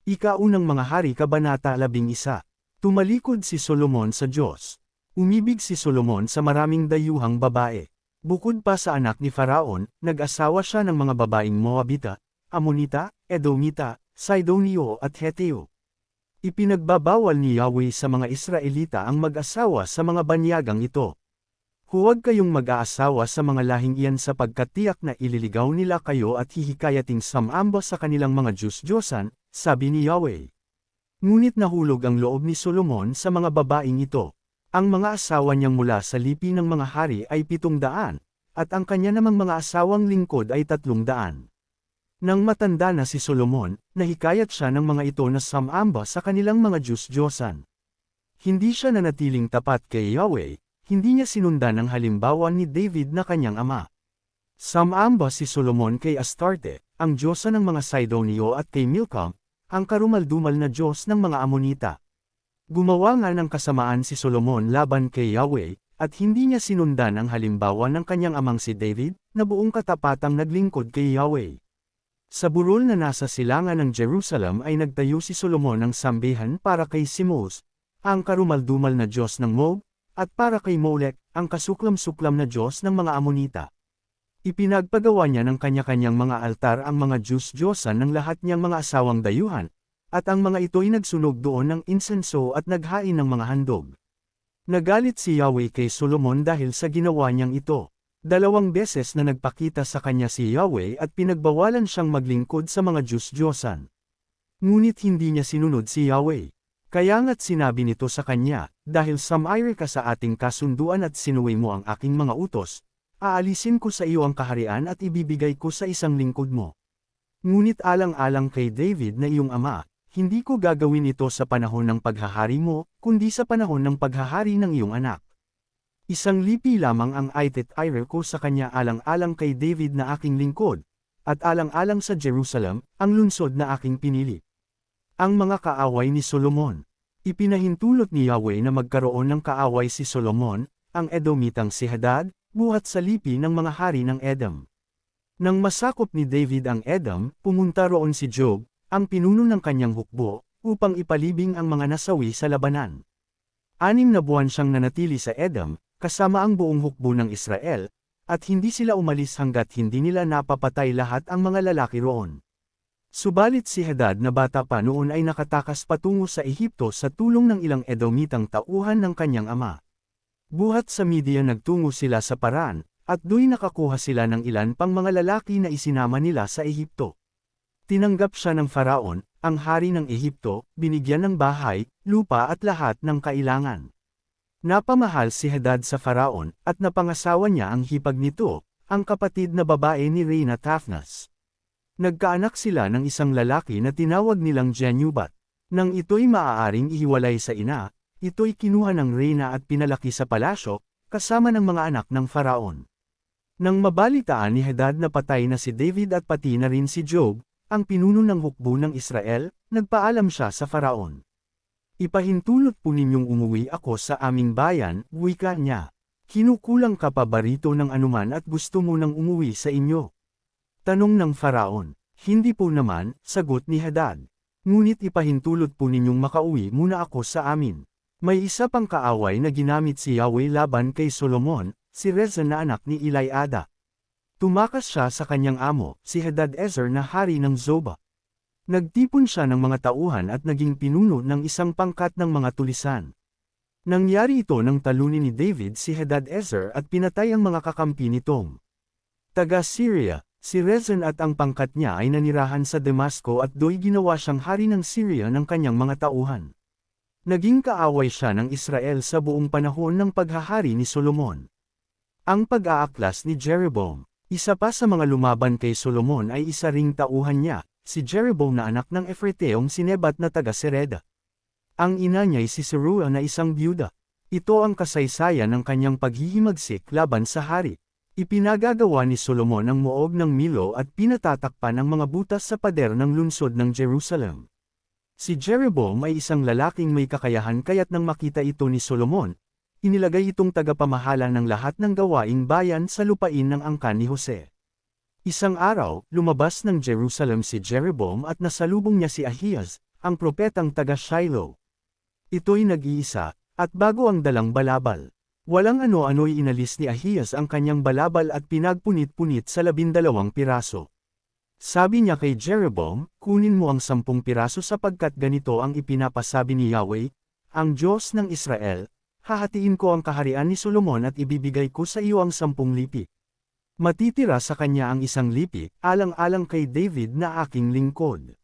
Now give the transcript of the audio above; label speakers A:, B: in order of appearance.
A: Ika-unang mga hari Kabanata 11. Tumalikod si Solomon sa Diyos. Umibig si Solomon sa maraming dayuhang babae. Bukod pa sa anak ni Faraon, nag-asawa siya ng mga babaeng Moabita, Amonita, Edomita, Sidonio at Heteo. Ipinagbabawal ni Yahweh sa mga Israelita ang mag-asawa sa mga banyagang ito. Huwag kayong mag-aasawa sa mga lahing iyan sapagkat tiyak na ililigaw nila kayo at hihikayating sumamba sa kanilang mga Diyos-Diyosan, sabi ni Yahweh. Ngunit nahulog ang loob ni Solomon sa mga babaeng ito. Ang mga asawa niyang mula sa lipi ng mga hari ay 700, at ang kanya namang mga asawang lingkod ay 300. Nang matanda na si Solomon, nahikayat siya ng mga ito na sumamba sa kanilang mga Diyos-Diyosan. Hindi siya nanatiling tapat kay Yahweh, hindi niya sinundan ang halimbawa ni David na kanyang ama. Sumamba si Solomon kay Astarte, ang diyosa ng mga Sidonio at kay Milcom, ang karumaldumal na Diyos ng mga Amonita. Gumawa nga ng kasamaan si Solomon laban kay Yahweh, at hindi niya sinundan ang halimbawa ng kanyang amang si David, na buong katapatang naglingkod kay Yahweh. Sa burol na nasa silangan ng Jerusalem ay nagtayo si Solomon ng sambihan para kay Simos, ang karumaldumal na Diyos ng Moab, at para kay Molek, ang kasuklam-suklam na Diyos ng mga Amonita. Ipinagpagawa niya ng kanya-kanyang mga altar ang mga Diyos-Diyosan ng lahat niyang mga asawang dayuhan, at ang mga ito'y nagsunog doon ng insenso at naghain ng mga handog. Nagalit si Yahweh kay Solomon dahil sa ginawa niyang ito. 2 beses na nagpakita sa kanya si Yahweh at pinagbawalan siyang maglingkod sa mga Diyos-Diyosan. Ngunit hindi niya sinunod si Yahweh. Kaya nga't sinabi nito sa kanya, dahil sumire ka sa ating kasunduan at sinuway mo ang aking mga utos, aalisin ko sa iyo ang kaharian at ibibigay ko sa isang lingkod mo. Ngunit alang-alang kay David na iyong ama, hindi ko gagawin ito sa panahon ng paghahari mo, kundi sa panahon ng paghahari ng iyong anak. Isang lipi lamang ang itet-ire ko sa kanya alang-alang kay David na aking lingkod, at alang-alang sa Jerusalem, ang lungsod na aking pinili. Ang mga kaaway ni Solomon. Ipinahintulot ni Yahweh na magkaroon ng kaaway si Solomon, ang Edomitang si Hadad, buhat sa lipi ng mga hari ng Edom. Nang masakop ni David ang Edom, pumunta roon si Job, ang pinuno ng kanyang hukbo, upang ipalibing ang mga nasawi sa labanan. 6 na buwan siyang nanatili sa Edom, kasama ang buong hukbo ng Israel, at hindi sila umalis hanggat hindi nila napapatay lahat ang mga lalaki roon. Subalit si Hadad na bata pa noon ay nakatakas patungo sa Ehipto sa tulong ng ilang Edomitang tauhan ng kanyang ama. Buhat sa Midian nagtungo sila sa Paran, at do'y nakakuha sila ng ilan pang mga lalaki na isinama nila sa Ehipto. Tinanggap siya ng Faraon, ang hari ng Ehipto, binigyan ng bahay, lupa at lahat ng kailangan. Napamahal si Hadad sa Faraon, at napangasawa niya ang hipag nito, ang kapatid na babae ni Reyna Taphnas. Nagkaanak sila ng isang lalaki na tinawag nilang Genubat. Nang ito'y maaaring ihiwalay sa ina, ito'y kinuha ng Reyna at pinalaki sa palasyo, kasama ng mga anak ng Faraon. Nang mabalitaan ni Hadad na patay na si David at pati na rin si Job, ang pinuno ng hukbo ng Israel, nagpaalam siya sa Faraon. Ipahintulot po ninyong umuwi ako sa aming bayan, wika niya. Kinukulang ka pa ba rito ng anuman at gusto mo nang umuwi sa inyo? Tanong ng Faraon. Hindi po naman, sagot ni Hadad. Ngunit ipahintulot po ninyong makauwi muna ako sa amin. May isa pang kaaway na ginamit si Yahweh laban kay Solomon, si Rezon na anak ni Eliada. Tumakas siya sa kanyang amo, si Hadad-ezer na hari ng Zoba. Nagtipon siya ng mga tauhan at naging pinuno ng isang pangkat ng mga tulisan. Nangyari ito nang talunin ni David si Hadad-ezer at pinatay ang mga kakampi nitong taga-Syria. Si Rezon at ang pangkat niya ay nanirahan sa Damasco at do'y ginawa siyang hari ng Syria ng kanyang mga tauhan. Naging kaaway siya ng Israel sa buong panahon ng paghahari ni Solomon. Ang pag-aaklas ni Jeroboam. Isa pa sa mga lumaban kay Solomon ay isa ring tauhan niya, si Jeroboam na anak ng Efreteong si Nebat na taga-Sereda. Ang ina niya ay si Serua na isang byuda. Ito ang kasaysayan ng kanyang paghihimagsik laban sa hari. Ipinagagawa ni Solomon ang muog ng Milo at pinatatakpan ang mga butas sa pader ng lungsod ng Jerusalem. Si Jeroboam ay isang lalaking may kakayahan kaya't nang makita ito ni Solomon, inilagay itong tagapamahala ng lahat ng gawaing bayan sa lupain ng angkan ni Jose. Isang araw, lumabas ng Jerusalem si Jeroboam at nasalubong niya si Ahiyas, ang propetang taga Shiloh. Ito'y nag-iisa, at bago ang dalang balabal. Walang ano-ano'y inalis ni Ahiyas ang kanyang balabal at pinagpunit-punit sa 12 piraso. Sabi niya kay Jeroboam, kunin mo ang 10 piraso sapagkat ganito ang ipinapasabi ni Yahweh, ang Diyos ng Israel, hahatiin ko ang kaharian ni Solomon at ibibigay ko sa iyo ang 10 lipi. Matitira sa kanya ang 1 lipi, alang-alang kay David na aking lingkod.